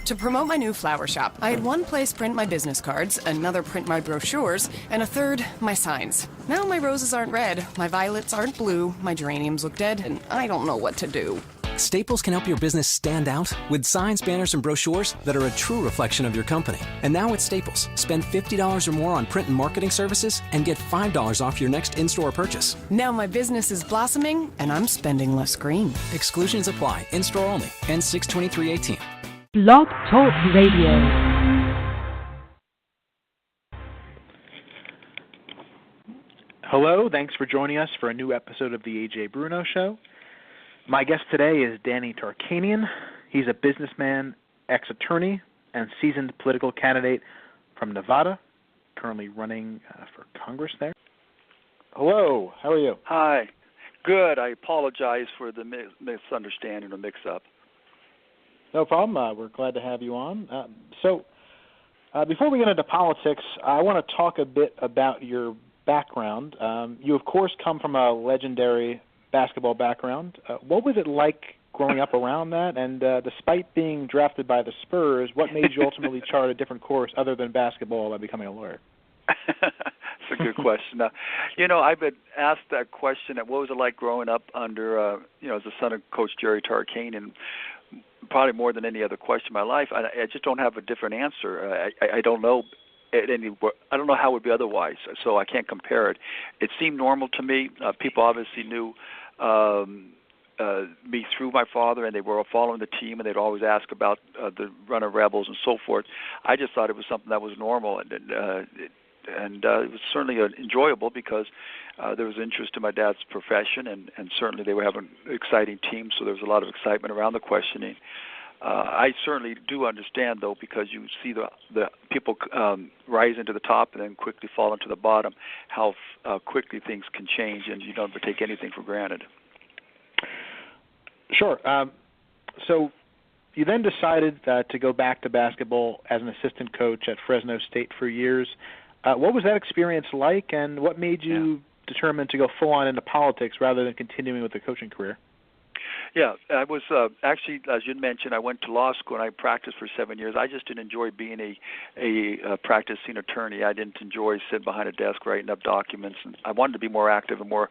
To promote my new flower shop, I had one place print my business cards, another print my brochures, and a third, my signs. Now my roses aren't red, my violets aren't blue, my geraniums look dead, and I don't know what to do. Staples can help your business stand out with signs, banners, and brochures that are a true reflection of your company. And now at Staples, spend $50 or more on print and marketing services and get $5 off your next in-store purchase. Now my business is blossoming, and I'm spending less green. Exclusions apply. In-store only. Ends 6/23/18. Blog Talk Radio. Hello, thanks for joining us for a new episode of the AjayBruno Show. My guest today is Danny Tarkanian. He's a businessman, ex-attorney, and seasoned political candidate from Nevada, currently running for Congress there. Hello, how are you? Hi, good. I apologize for the misunderstanding or mix-up. No problem. We're glad to have you on. So before we get into politics, I want to talk a bit about your background. You, of course, come from a legendary basketball background. What was it like growing up around that? And despite being drafted by the Spurs, what made you ultimately chart a different course other than basketball by becoming a lawyer? That's a good question. I've been asked that question, what was it like growing up under, as the son of Coach Jerry Tarkanian, probably more than any other question in my life. I just don't have a different answer. I don't know. I don't know how it would be otherwise, so I can't compare it. It seemed normal to me. People obviously knew me through my father, and they were following the team, and they'd always ask about the run of Rebels and so forth. I just thought it was something that was normal, and it was certainly enjoyable because there was interest in my dad's profession, and certainly they were having an exciting team, so there was a lot of excitement around the questioning. I certainly do understand, though, because you see the people rise into the top and then quickly fall into the bottom, how quickly things can change, and you don't take anything for granted. Sure. So you then decided to go back to basketball as an assistant coach at Fresno State for years. What was that experience like, and what made you determine to go full-on into politics rather than continuing with the coaching career? Yeah, I was actually, as you mentioned, I went to law school and I practiced for 7 years. I just didn't enjoy being a practicing attorney. I didn't enjoy sitting behind a desk writing up documents. And I wanted to be more active and more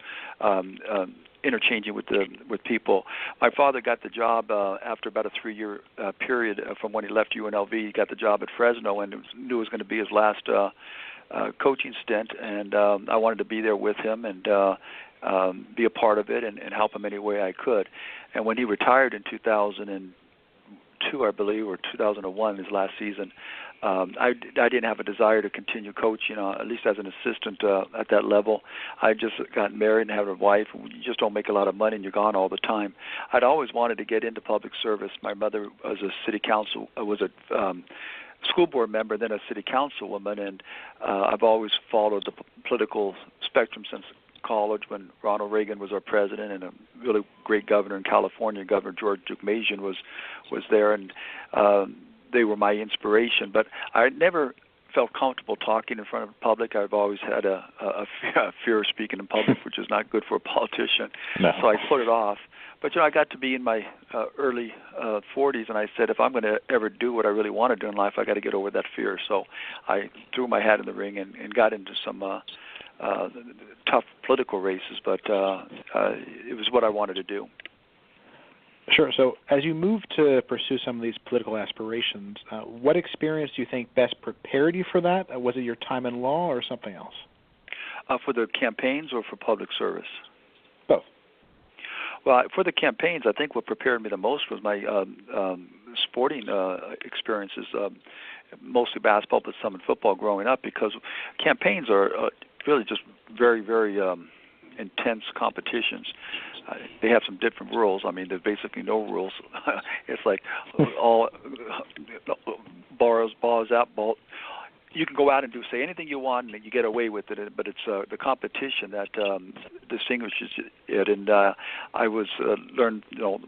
interchanging with people. My father got the job after about a 3-year period from when he left UNLV. He got the job at Fresno and knew it was going to be his last coaching stint, and I wanted to be there with him and be a part of it and help him any way I could. And when he retired in 2002, I believe, or 2001, his last season, I didn't have a desire to continue coaching, at least as an assistant at that level. I just got married and had a wife. You just don't make a lot of money and you're gone all the time. I'd always wanted to get into public service. My mother was a city council, was a school board member, then a city councilwoman, and I've always followed the political spectrum since college when Ronald Reagan was our president, and a really great governor in California, Governor George Deukmejian was there, and they were my inspiration. But I never felt comfortable talking in front of the public. I've always had a fear of speaking in public, which is not good for a politician. No. So I put it off. But, I got to be in my early 40s, and I said, if I'm going to ever do what I really want to do in life, I got to get over that fear. So I threw my hat in the ring and got into some tough political races, but it was what I wanted to do. Sure. So as you moved to pursue some of these political aspirations, what experience do you think best prepared you for that? Was it your time in law or something else? For the campaigns or for public service? Both. Well, for the campaigns, I think what prepared me the most was my sporting experiences, mostly basketball, but some in football growing up, because campaigns are really just very, very intense competitions. They have some different rules. I mean, there's basically no rules. It's like all balls out, ball. You can go out and say anything you want, and you get away with it. But it's the competition that distinguishes it. And I was learned,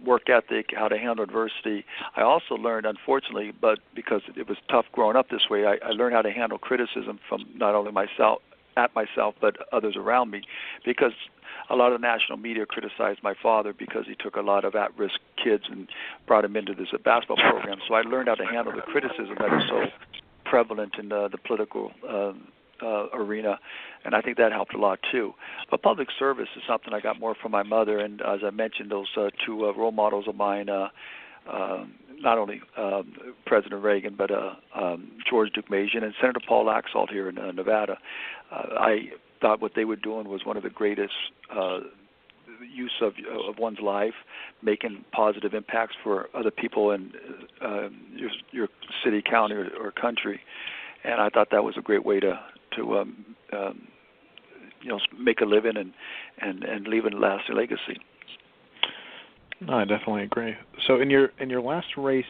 work ethic, how to handle adversity. I also learned, unfortunately, but because it was tough growing up this way, I learned how to handle criticism from not only myself at myself, but others around me, because a lot of the national media criticized my father because he took a lot of at-risk kids and brought them into this basketball program. So I learned how to handle the criticism that is so prevalent in the political arena, and I think that helped a lot too. But public service is something I got more from my mother, and as I mentioned, those two role models of mine, not only President Reagan, but George Deukmejian and Senator Paul Laxalt here in Nevada. I thought what they were doing was one of the greatest use of one's life, making positive impacts for other people in your city, county, or country. And I thought that was a great way to make a living and leave a lasting legacy. No, I definitely agree. So in your last race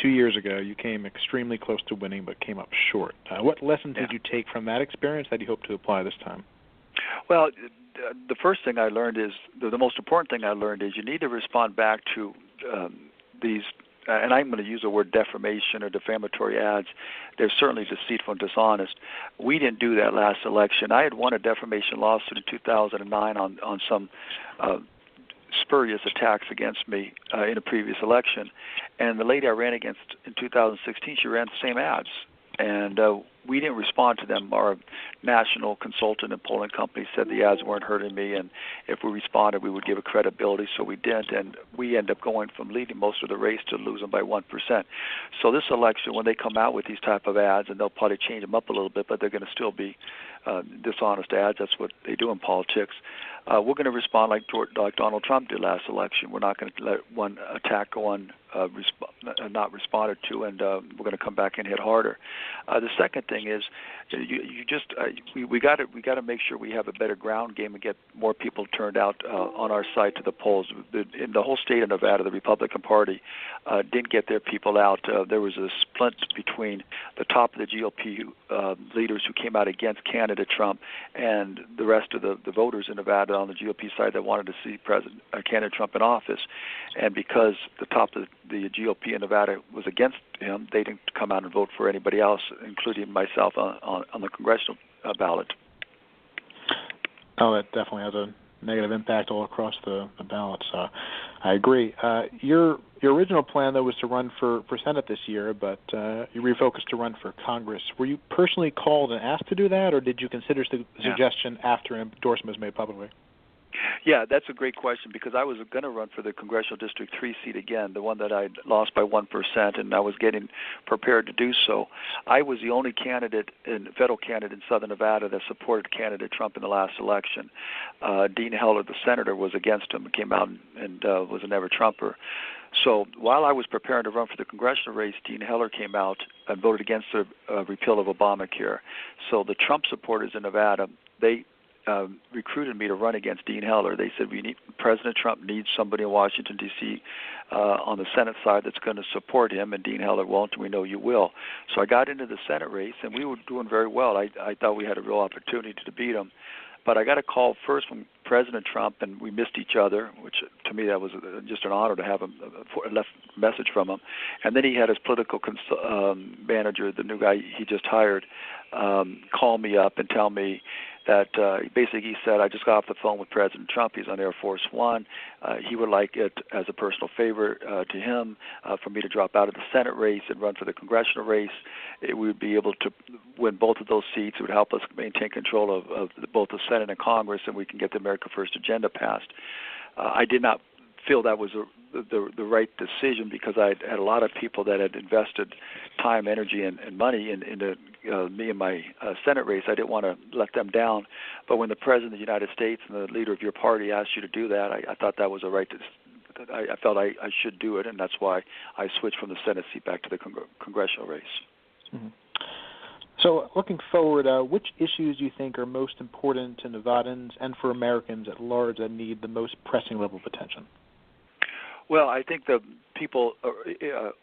2 years ago, you came extremely close to winning but came up short. What lessons did you take from that experience that you hope to apply this time? Well, the first thing I learned is, the most important thing I learned is you need to respond back to these, and I'm going to use the word defamation or defamatory ads. They're certainly deceitful and dishonest. We didn't do that last election. I had won a defamation lawsuit in 2009 on some spurious attacks against me in a previous election. And the lady I ran against in 2016, she ran the same ads. And we didn't respond to them. Our national consultant and polling company said the ads weren't hurting me, and if we responded, we would give it credibility, so we didn't. And we end up going from leading most of the race to losing by 1%. So this election, when they come out with these type of ads, and they'll probably change them up a little bit, but they're going to still be dishonest ads. That's what they do in politics. We're going to respond like Donald Trump did last election. We're not going to let one attack go on not responded to, and we're going to come back and hit harder. The second thing is, we got to make sure we have a better ground game and get more people turned out on our side to the polls. In the whole state of Nevada, the Republican Party didn't get their people out. There was a split between the top of the GOP leaders who came out against candidate Trump and the rest of the voters in Nevada on the GOP side that wanted to see candidate Trump in office. And because the top of the GOP in Nevada was against him, they didn't come out and vote for anybody else, including myself on the congressional ballot. Oh, that definitely has a negative impact all across the ballots. I agree. Your original plan, though, was to run for Senate this year, but you refocused to run for Congress. Were you personally called and asked to do that, or did you consider the suggestion after an endorsement was made publicly? Yeah, that's a great question, because I was going to run for the Congressional District 3 seat again, the one that I lost by 1%, and I was getting prepared to do so. I was the only federal candidate in Southern Nevada that supported candidate Trump in the last election. Dean Heller, the senator, was against him, came out and was a never-Trumper. So while I was preparing to run for the congressional race, Dean Heller came out and voted against the repeal of Obamacare. So the Trump supporters in Nevada, they recruited me to run against Dean Heller. They said President Trump needs somebody in Washington, D.C. On the Senate side that's going to support him, and Dean Heller won't, and we know you will. So I got into the Senate race, and we were doing very well. I thought we had a real opportunity to beat him. But I got a call first from President Trump, and we missed each other, which to me that was just an honor to have a left message from him. And then he had his political manager, the new guy he just hired, call me up and tell me that basically he said, I just got off the phone with President Trump. He's on Air Force One. He would like it as a personal favor to him for me to drop out of the Senate race and run for the congressional race. We would be able to win both of those seats. It would help us maintain control of both the Senate and Congress, and we can get the America First agenda passed. I did not feel that was the right decision, because I had a lot of people that had invested time, energy, and money into me and my Senate race. I didn't want to let them down. But when the President of the United States and the leader of your party asked you to do that, I thought that was a right decision. I felt I should do it, and that's why I switched from the Senate seat back to the congressional race. Mm-hmm. So looking forward, which issues do you think are most important to Nevadans and for Americans at large that need the most pressing level of attention? Well, I think the people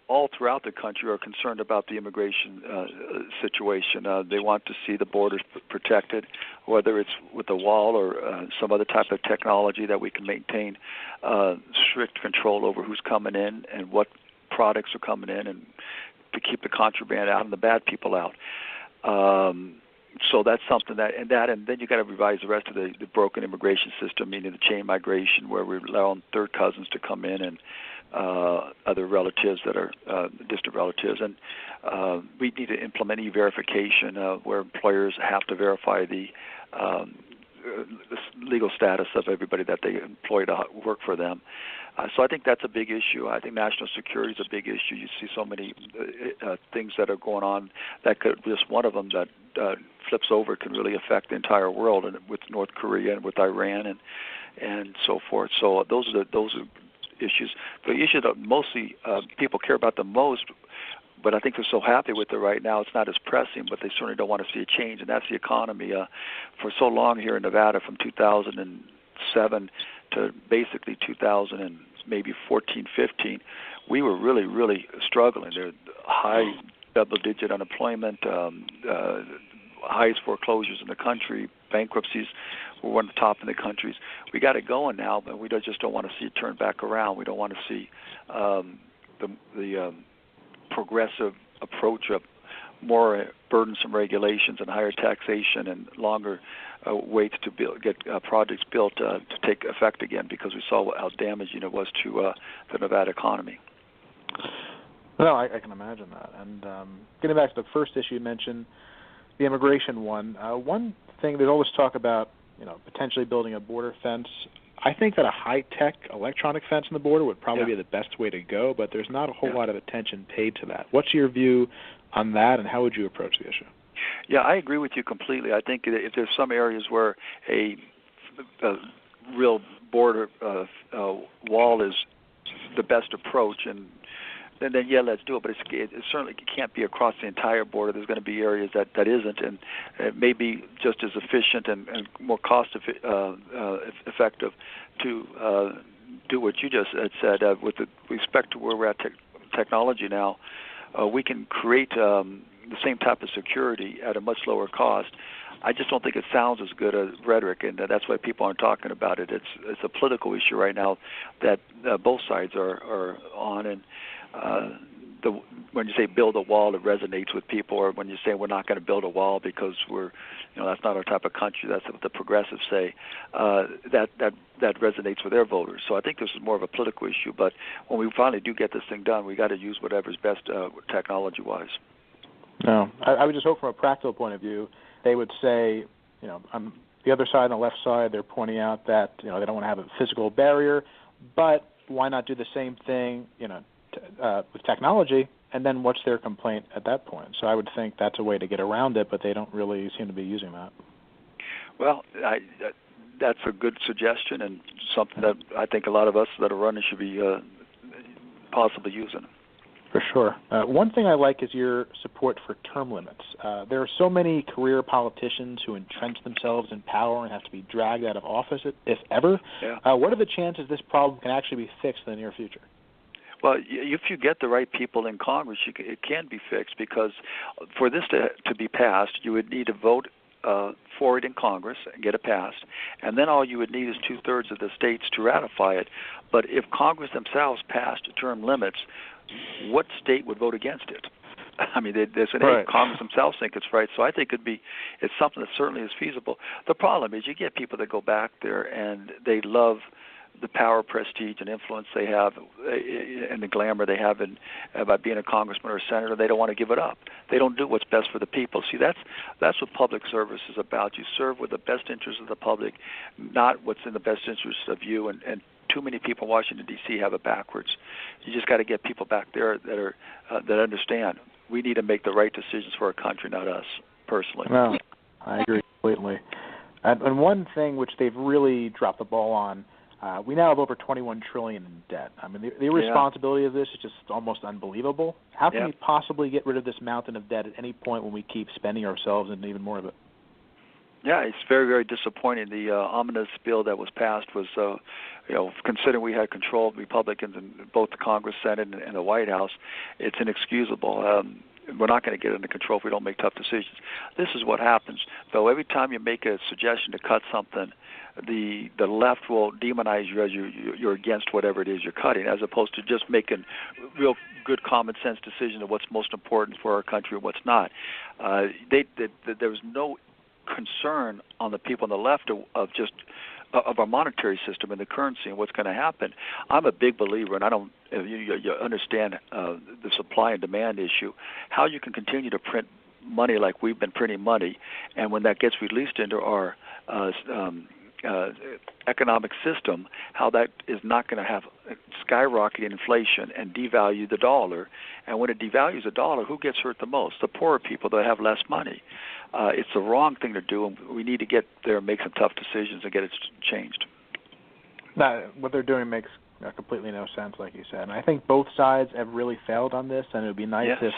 all throughout the country are concerned about the immigration situation. They want to see the borders protected, whether it's with a wall or some other type of technology that we can maintain strict control over who's coming in and what products are coming in, and to keep the contraband out and the bad people out. So that's something and then you got to revise the rest of the broken immigration system, meaning the chain migration, where we allow third cousins to come in and other relatives that are distant relatives, and we need to implement e-verification, where employers have to verify the legal status of everybody that they employ to work for them. So I think that's a big issue. I think national security is a big issue. You see so many things that are going on that could, just one of them that flips over can really affect the entire world, and with North Korea and with Iran and so forth. So those are issues. The issue that mostly people care about the most, but I think they're so happy with it right now, it's not as pressing, but they certainly don't want to see a change, and that's the economy. For so long here in Nevada, from 2007 to basically 2000 and maybe 14, 15, we were really, really struggling. There high double-digit unemployment, highest foreclosures in the country, bankruptcies were one of the top in the countries. We got it going now, but we just don't want to see it turn back around. We don't want to see the progressive approach of more burdensome regulations and higher taxation and longer waits to get projects built to take effect again, because we saw how damaging it was to the Nevada economy. No, I can imagine that. And getting back to the first issue you mentioned, the immigration one, one thing, there's always talk about, potentially building a border fence. I think that a high-tech electronic fence on the border would probably be the best way to go, but there's not a whole lot of attention paid to that. What's your view on that, and how would you approach the issue? Yeah, I agree with you completely. I think if there's some areas where a real border wall is the best approach, and then let's do it. But it certainly can't be across the entire border. There's going to be areas that isn't, and it may be just as efficient and more cost effective to do what you just said. With respect to where we're at technology now, we can create the same type of security at a much lower cost. I just don't think it sounds as good as rhetoric, and that's why people aren't talking about it. It's a political issue right now that both sides are on, and when you say build a wall, it resonates with people. Or when you say we're not going to build a wall because that's not our type of country, that's what the progressives say, that resonates with their voters. So I think this is more of a political issue. But when we finally do get this thing done, we got to use whatever's best technology-wise. No, I would just hope from a practical point of view, they would say, on the other side and the left side, they're pointing out that they don't want to have a physical barrier, but why not do the same thing, with technology, and then what's their complaint at that point? So I would think that's a way to get around it, but they don't really seem to be using that. Well, that's a good suggestion, and something that I think a lot of us that are running should be possibly using. For sure. One thing I like is your support for term limits. There are so many career politicians who entrench themselves in power and have to be dragged out of office, if ever. Yeah. What are the chances this problem can actually be fixed in the near future? Well, if you get the right people in Congress, it can be fixed, because for this to be passed, you would need to vote for it in Congress and get it passed, and then all you would need is 2/3 of the states to ratify it. But if Congress themselves passed term limits, what state would vote against it? I mean, there's an right. Congress themselves think it's right, so I think it's something that certainly is feasible. The problem is you get people that go back there and they love the power, prestige, and influence they have, and the glamour they have by being a congressman or a senator. They don't want to give it up. They don't do what's best for the people. See, that's what public service is about. You serve with the best interest of the public, not what's in the best interest of you. And too many people in Washington, D.C. have it backwards. You just got to get people back there that understand. We need to make the right decisions for our country, not us personally. No, I agree completely. And one thing which they've really dropped the ball on, we now have over $21 trillion in debt. I mean, the irresponsibility of this is just almost unbelievable. How can we possibly get rid of this mountain of debt at any point when we keep spending ourselves and even more of it? Yeah, it's very, very disappointing. The omnibus bill that was passed was, considering we had control of Republicans in both the Congress, Senate, and the White House, it's inexcusable. we're not going to get it under control if we don't make tough decisions. This is what happens, though. Every time you make a suggestion to cut something, the left will demonize you as you're against whatever it is you're cutting, as opposed to just making real good common sense decisions of what's most important for our country and what's not. There was no concern on the people on the left of our monetary system and the currency and what's going to happen. I'm a big believer, and I don't you understand the supply and demand issue, how you can continue to print money like we've been printing money, and when that gets released into our economic system, how that is not going to have skyrocketing inflation and devalue the dollar. And when it devalues the dollar, who gets hurt the most? The poorer people that have less money. It's the wrong thing to do, and we need to get there and make some tough decisions and get it changed. What they're doing makes completely no sense, like you said. And I think both sides have really failed on this, and it would be nice if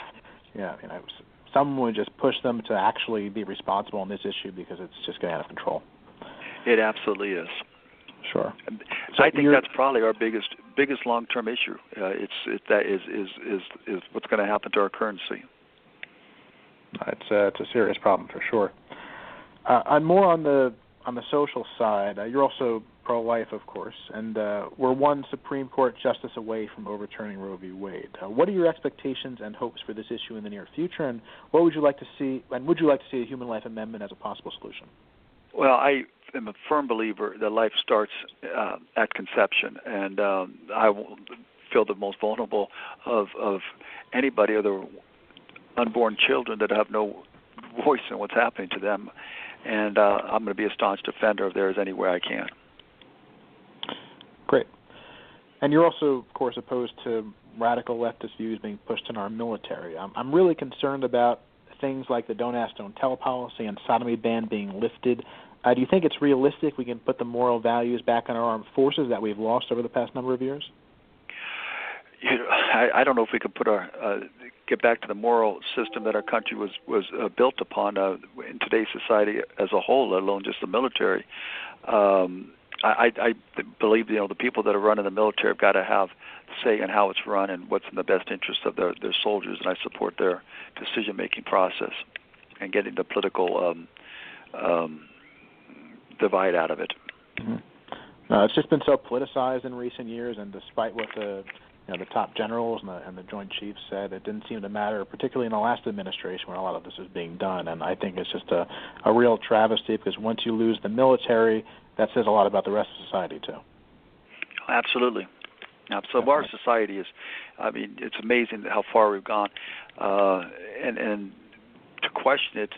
someone would just push them to actually be responsible on this issue, because it's just getting out of control. It absolutely is. Sure. So I think that's probably our biggest long-term issue. Is what's going to happen to our currency. It's a serious problem for sure. And more on the social side, you're also pro-life, of course, and we're one Supreme Court justice away from overturning Roe v. Wade. What are your expectations and hopes for this issue in the near future, and what would you like to see? And would you like to see a human life amendment as a possible solution? Well, I am a firm believer that life starts at conception, and I feel the most vulnerable of anybody, or the unborn children that have no voice in what's happening to them, and I'm going to be a staunch defender of theirs anywhere I can. Great. And you're also, of course, opposed to radical leftist views being pushed in our military. I'm really concerned about things like the Don't Ask, Don't Tell policy and sodomy ban being lifted. Do you think it's realistic we can put the moral values back on our armed forces that we've lost over the past number of years? I don't know if we could get back to the moral system that our country was built upon in today's society as a whole, let alone just the military. I believe the people that are running the military have got to have say in how it's run and what's in the best interest of their soldiers, and I support their decision-making process and getting the political divide out of it. Mm-hmm. No, it's just been so politicized in recent years, and despite what the top generals and the Joint Chiefs said, it didn't seem to matter, particularly in the last administration when a lot of this was being done. And I think it's just a real travesty, because once you lose the military, that says a lot about the rest of society, too. Absolutely. So our society is, it's amazing how far we've gone. And to question it,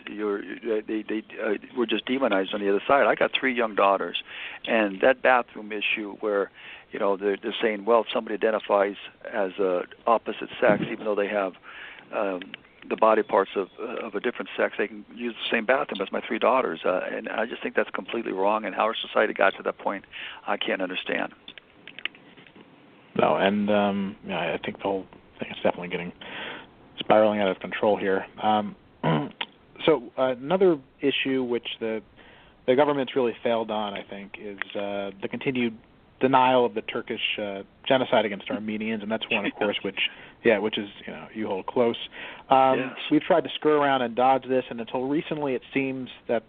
we're just demonized on the other side. I got 3 young daughters, and that bathroom issue where, they're saying, well, if somebody identifies as opposite sex, even though they have the body parts of a different sex, they can use the same bathroom as my 3 daughters. And I just think that's completely wrong, and how our society got to that point, I can't understand. No, and I think the whole thing is definitely spiraling out of control here. So another issue which the government's really failed on, I think, is the continued denial of the Turkish genocide against Armenians, and that's one, of course, which is you hold close. Yes. We've tried to skirt around and dodge this, and until recently, it seems that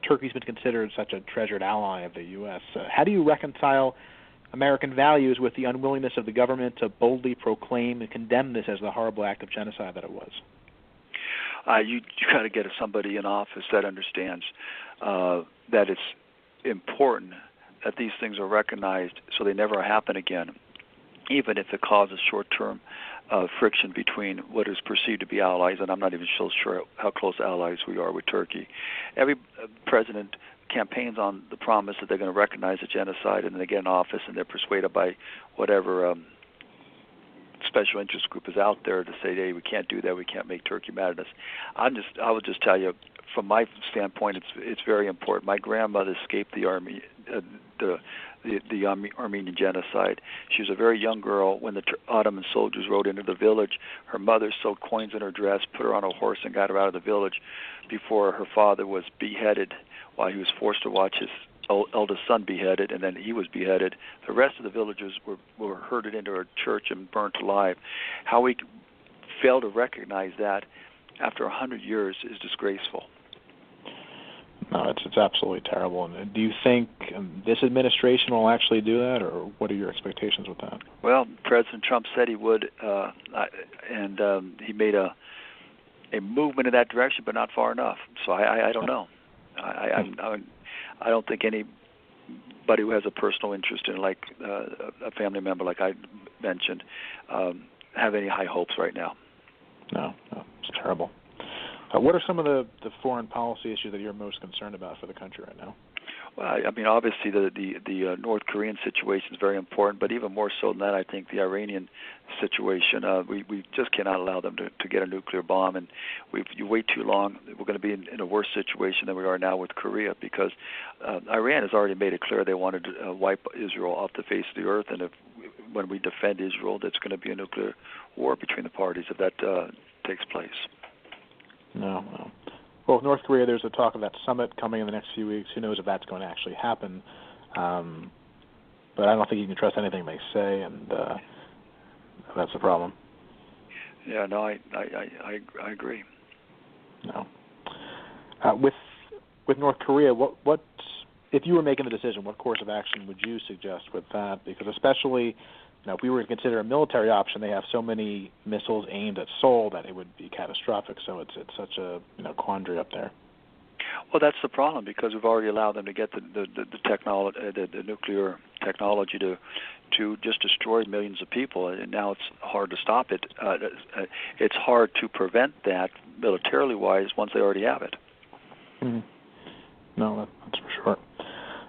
Turkey's been considered such a treasured ally of the U.S. How do you reconcile American values with the unwillingness of the government to boldly proclaim and condemn this as the horrible act of genocide that it was? You got to get somebody in office that understands that it's important that these things are recognized so they never happen again, even if it causes short-term friction between what is perceived to be allies, and I'm not even so sure how close allies we are with Turkey. Every president campaigns on the promise that they're going to recognize a genocide, and then they get in office and they're persuaded by whatever special interest group is out there to say, hey, we can't do that, we can't make Turkey mad at us. I would just tell you, from my standpoint, it's very important. My grandmother escaped the Armenian genocide. She was a very young girl when the Ottoman soldiers rode into the village. Her mother sewed coins in her dress, put her on a horse, and got her out of the village before her father was beheaded, while he was forced to watch his eldest son beheaded, and then he was beheaded. The rest of the villagers were herded into a church and burnt alive. How we fail to recognize that after 100 years is disgraceful. No, it's absolutely terrible. And do you think this administration will actually do that, or what are your expectations with that? Well, President Trump said he would, and he made a movement in that direction, but not far enough. So I don't know. I don't think anybody who has a personal interest in, like a family member, like I mentioned, have any high hopes right now. No, it's terrible. What are some of the foreign policy issues that you're most concerned about for the country right now? Well, I mean, obviously the North Korean situation is very important, but even more so than that, I think the Iranian situation. We just cannot allow them to get a nuclear bomb, and you wait too long, we're going to be in a worse situation than we are now with Korea, because Iran has already made it clear they wanted to wipe Israel off the face of the earth, and when we defend Israel, that's going to be a nuclear war between the parties if that takes place. No. Well, with North Korea, there's a talk of that summit coming in the next few weeks. Who knows if that's going to actually happen? But I don't think you can trust anything they say, and that's the problem. Yeah, no, I agree. No. With North Korea, what if you were making the decision? What course of action would you suggest with that? Because especially, if we were to consider a military option, they have so many missiles aimed at Seoul that it would be catastrophic. So it's such a quandary up there. Well, that's the problem, because we've already allowed them to get the technology, the nuclear technology to just destroy millions of people, and now it's hard to stop it. It's hard to prevent that militarily wise once they already have it. Mm-hmm. No, that's for sure.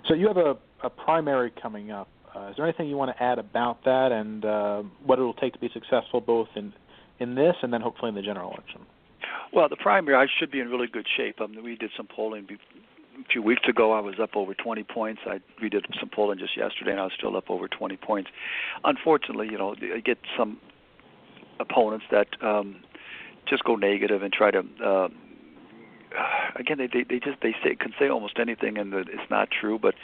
So you have a primary coming up. Is there anything you want to add about that, and what it will take to be successful both in this and then hopefully in the general election? Well, the primary, I should be in really good shape. We did some polling a few weeks ago. I was up over 20 points. We did some polling just yesterday, and I was still up over 20 points. Unfortunately, I get some opponents that just go negative and try to. Again, they can say almost anything, and it's not true, but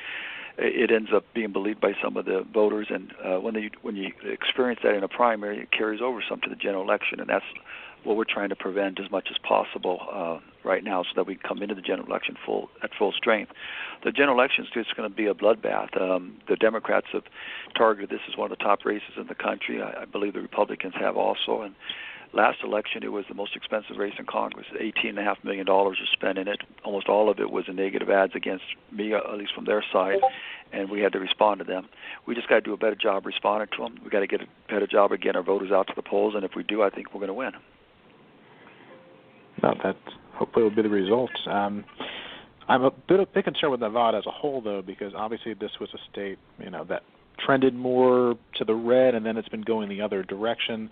it ends up being believed by some of the voters, and when you experience that in a primary, it carries over some to the general election, and that's what we're trying to prevent as much as possible right now, so that we can come into the general election at full strength. The general election is just going to be a bloodbath. The Democrats have targeted this as one of the top races in the country. I believe the Republicans have also, and last election, it was the most expensive race in Congress. $18.5 million was spent in it. Almost all of it was in negative ads against me, at least from their side, and we had to respond to them. We just got to do a better job responding to them. We got to get a better job of getting our voters out to the polls, and if we do, I think we're going to win. No, that hopefully will be the results. I'm a bit concerned with Nevada as a whole, though, because obviously this was a state, that trended more to the red, and then it's been going the other direction.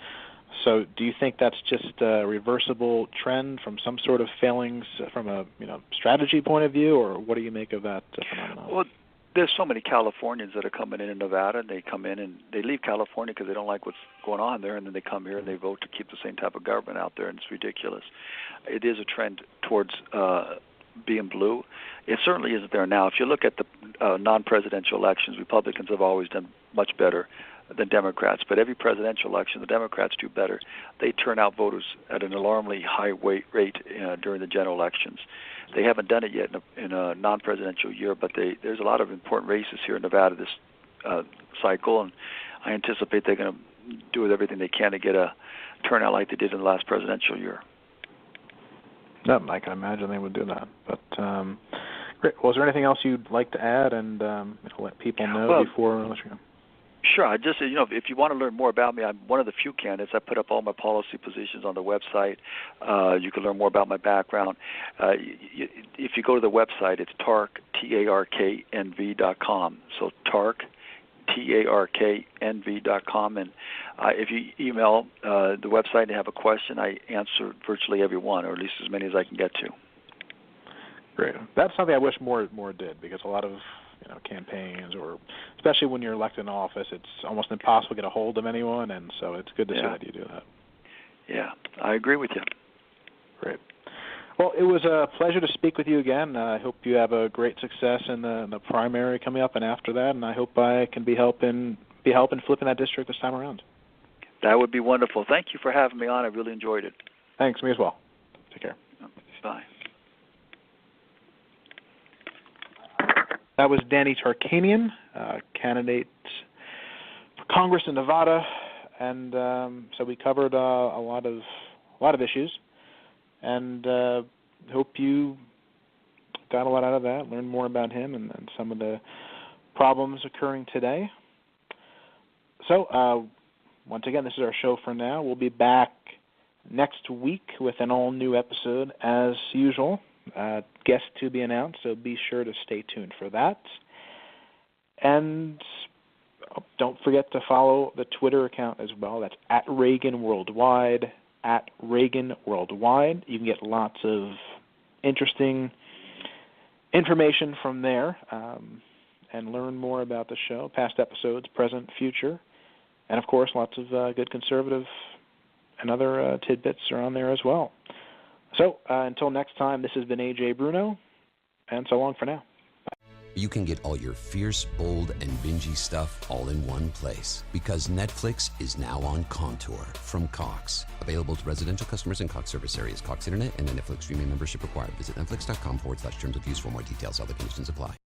So do you think that's just a reversible trend from some sort of failings from a strategy point of view, or what do you make of that phenomenon? Well, there's so many Californians that are coming in Nevada, and they come in and they leave California because they don't like what's going on there, and then they come here and they vote to keep the same type of government out there, and it's ridiculous. It is a trend towards being blue. It certainly isn't there now. If you look at the non-presidential elections, Republicans have always done much better than Democrats, but every presidential election, the Democrats do better. They turn out voters at an alarmingly high rate during the general elections. They haven't done it yet in a non-presidential year, but there's a lot of important races here in Nevada this cycle, and I anticipate they're going to do everything they can to get a turnout like they did in the last presidential year. Yeah, I can imagine they would do that. But great. Well, is there anything else you'd like to add and let people know before I let you go? Sure. I just, if you want to learn more about me, I'm one of the few candidates. I put up all my policy positions on the website. You can learn more about my background. If you go to the website, it's tarknv.com. So tarknv.com. And if you email the website and have a question, I answer virtually every one, or at least as many as I can get to. Great. That's something I wish more did, because a lot of campaigns, or especially when you're elected in office, it's almost impossible to get a hold of anyone, and so it's good to see that you do that. Yeah, I agree with you. Great. Well, it was a pleasure to speak with you again. I hope you have a great success in the primary coming up and after that, and I hope I can be helping flipping that district this time around. That would be wonderful. Thank you for having me on. I really enjoyed it. Thanks. Me as well. Take care. Bye. That was Danny Tarkanian, candidate for Congress in Nevada, and so we covered a lot of issues, and hope you got a lot out of that, learned more about him and some of the problems occurring today. So once again, this is our show for now. We'll be back next week with an all-new episode as usual. Guest to be announced, so be sure to stay tuned for that. And don't forget to follow the Twitter account as well. That's @Reagan Worldwide, @Reagan Worldwide. You can get lots of interesting information from there and learn more about the show, past episodes, present, future, and, of course, lots of good conservative and other tidbits are on there as well. So until next time, this has been AjayBruno, and so long for now. You can get all your fierce, bold, and bingy stuff all in one place. Because Netflix is now on Contour from Cox. Available to residential customers in Cox service areas. Cox Internet and a Netflix streaming membership required. Visit netflix.com/terms of use for more details. Other conditions apply.